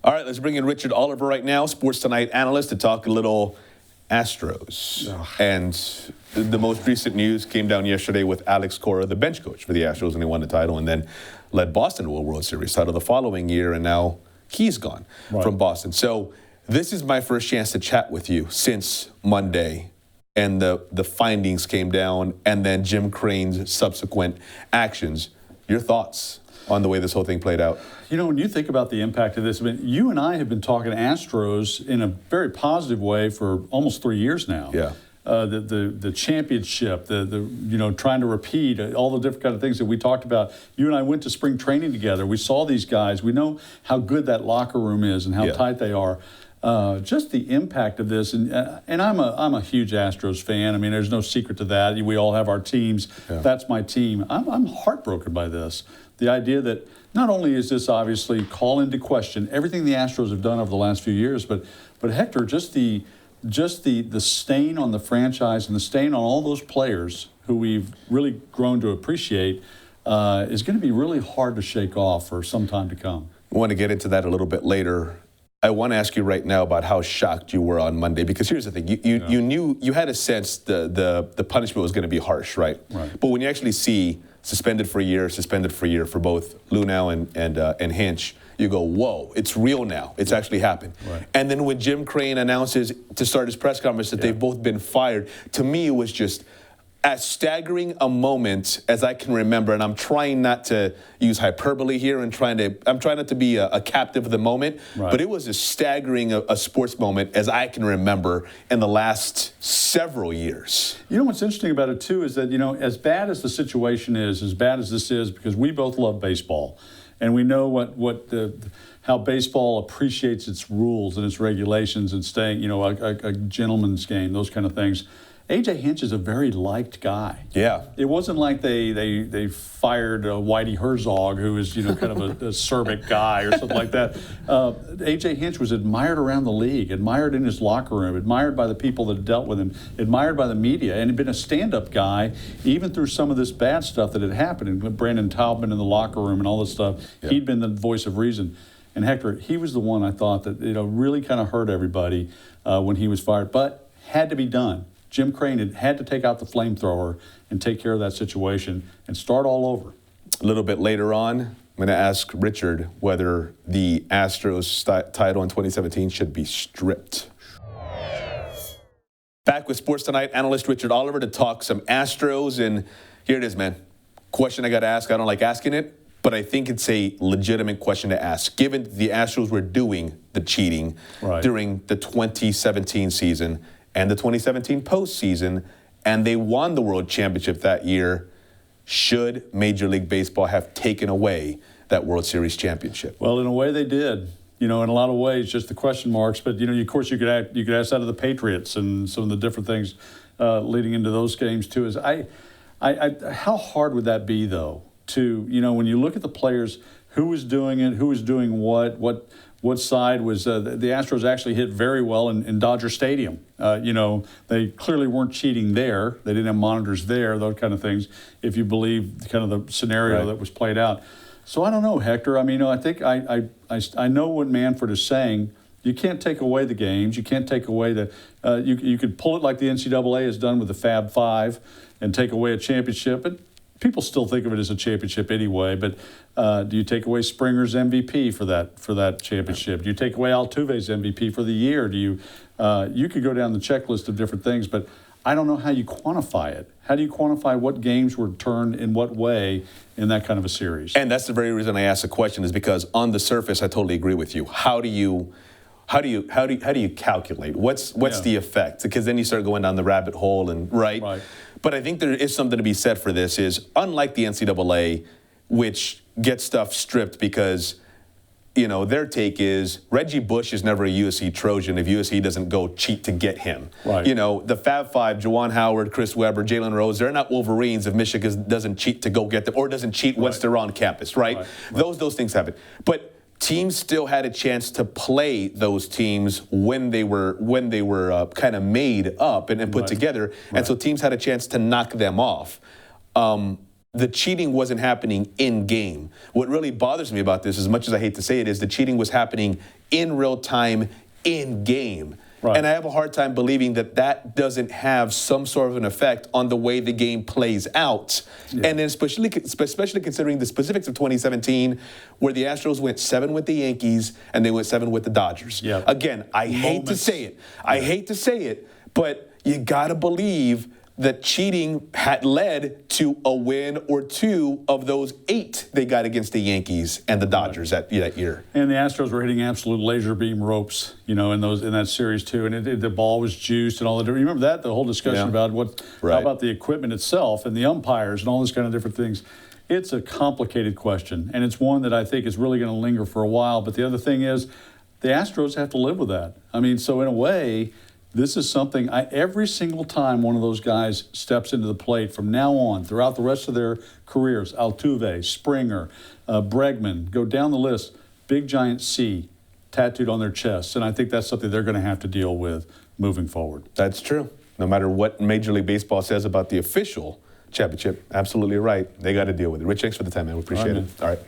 All right, let's bring in Richard Oliver right now, Sports Tonight analyst, to talk a little Astros. And the most recent news came down yesterday with Alex Cora, the bench coach for the Astros, and they won the title, and then led Boston to a World Series title the following year, and now he's gone from Boston. So this is my first chance to chat with you since Monday, and the findings came down, and then Jim Crane's subsequent actions. Your thoughts on the way this whole thing played out? You know, when you think about the impact of this, I mean, you and I have been talking Astros in a very positive way for almost 3 years now. Yeah. The championship, the trying to repeat all the different kind of things that we talked about. You and I went to spring training together. We saw these guys. We know how good that locker room is and how tight they are. Just the impact of this, and I'm a huge Astros fan. I mean, there's no secret to that. We all have our teams. Yeah. That's my team. I'm heartbroken by this. The idea that not only is this obviously call into question everything the Astros have done over the last few years, but Hector, just the stain on the franchise and the stain on all those players who we've really grown to appreciate is going to be really hard to shake off for some time to come. I want to get into that a little bit later. I want to ask you right now about how shocked you were on Monday, because here's the thing. You knew, you had a sense the punishment was going to be harsh, right? But when you actually see suspended for a year for both Lunau and Hinch, you go, whoa, it's real now. It's actually happened. And then when Jim Crane announces to start his press conference that they've both been fired, to me it was just as staggering a moment as I can remember, and I'm trying not to use hyperbole here and I'm trying not to be a captive of the moment, but it was as staggering a sports moment as I can remember in the last several years. You know what's interesting about it too is that, you know, as bad as the situation is, as bad as this is, because we both love baseball, and we know how baseball appreciates its rules and its regulations and staying, you know, a gentleman's game, those kind of things. A.J. Hinch is a very liked guy. Yeah. It wasn't like they fired Whitey Herzog, who is, you know, kind of a Serbic guy or something like that. A.J. Hinch was admired around the league, admired in his locker room, admired by the people that dealt with him, admired by the media, and had been a stand-up guy even through some of this bad stuff that had happened. And Brandon Taubman in the locker room and all this stuff, he'd been the voice of reason. And Hector, he was the one I thought that, you know, really kind of hurt everybody when he was fired, but had to be done. Jim Crane had to take out the flamethrower and take care of that situation and start all over. A little bit later on, I'm going to ask Richard whether the Astros title in 2017 should be stripped. Back with Sports Tonight analyst Richard Oliver to talk some Astros, and here it is, man. Question I got to ask. I don't like asking it, but I think it's a legitimate question to ask. Given the Astros were doing the cheating during the 2017 season, and the 2017 postseason, and they won the World Championship that year, should Major League Baseball have taken away that World Series championship? Well, in a way they did. You know, in a lot of ways, just the question marks. But, you know, of course, you could ask that of the Patriots and some of the different things leading into those games, too. How hard would that be, though, to, you know, when you look at the players, who was doing it, who was doing what side was the Astros actually hit very well in Dodger Stadium. You know, they clearly weren't cheating there. They didn't have monitors there, those kind of things, if you believe kind of the scenario that was played out. So I don't know, Hector. I mean, I think I know what Manfred is saying. You can't take away the games. You can't take away you could pull it like the NCAA has done with the Fab Five and take away a championship. But people still think of it as a championship anyway, but do you take away Springer's MVP for that championship? Do you take away Altuve's MVP for the year? Do you could go down the checklist of different things, but I don't know how you quantify it. How do you quantify what games were turned in what way in that kind of a series? And that's the very reason I asked the question, is because on the surface, I totally agree with you. How do you calculate? What's the effect? Because then you start going down the rabbit hole and right. But I think there is something to be said for this, is unlike the NCAA, which gets stuff stripped because, you know, their take is Reggie Bush is never a USC Trojan if USC doesn't go cheat to get him. You know, the Fab Five, Juwan Howard, Chris Webber, Jalen Rose, they're not Wolverines if Michigan doesn't cheat to go get them, or doesn't cheat once they're on campus, right? Those things happen. But teams still had a chance to play those teams when they were kind of made up and put together, and so teams had a chance to knock them off. the cheating wasn't happening in game. What really bothers me about this, as much as I hate to say it, is the cheating was happening in real time, in game. Right. And I have a hard time believing that that doesn't have some sort of an effect on the way the game plays out. Yeah. And then especially considering the specifics of 2017, where the Astros went 7 with the Yankees and they went 7 with the Dodgers. Yeah. Again, I hate to say it. I hate to say it, but you got to believe that cheating had led to a win or 2 of those 8 they got against the Yankees and the Dodgers that year. And the Astros were hitting absolute laser beam ropes, in that series too. And the ball was juiced and all that. Remember that? The whole discussion about how about the equipment itself and the umpires and all this kind of different things. It's a complicated question, and it's one that I think is really going to linger for a while. But the other thing is, the Astros have to live with that. I mean, so in a way, this is something every single time one of those guys steps into the plate from now on, throughout the rest of their careers, Altuve, Springer, Bregman, go down the list, big giant C tattooed on their chests. And I think that's something they're going to have to deal with moving forward. That's true. No matter what Major League Baseball says about the official championship, absolutely right. They got to deal with it. Rich, thanks for the time, man. We appreciate it. All right.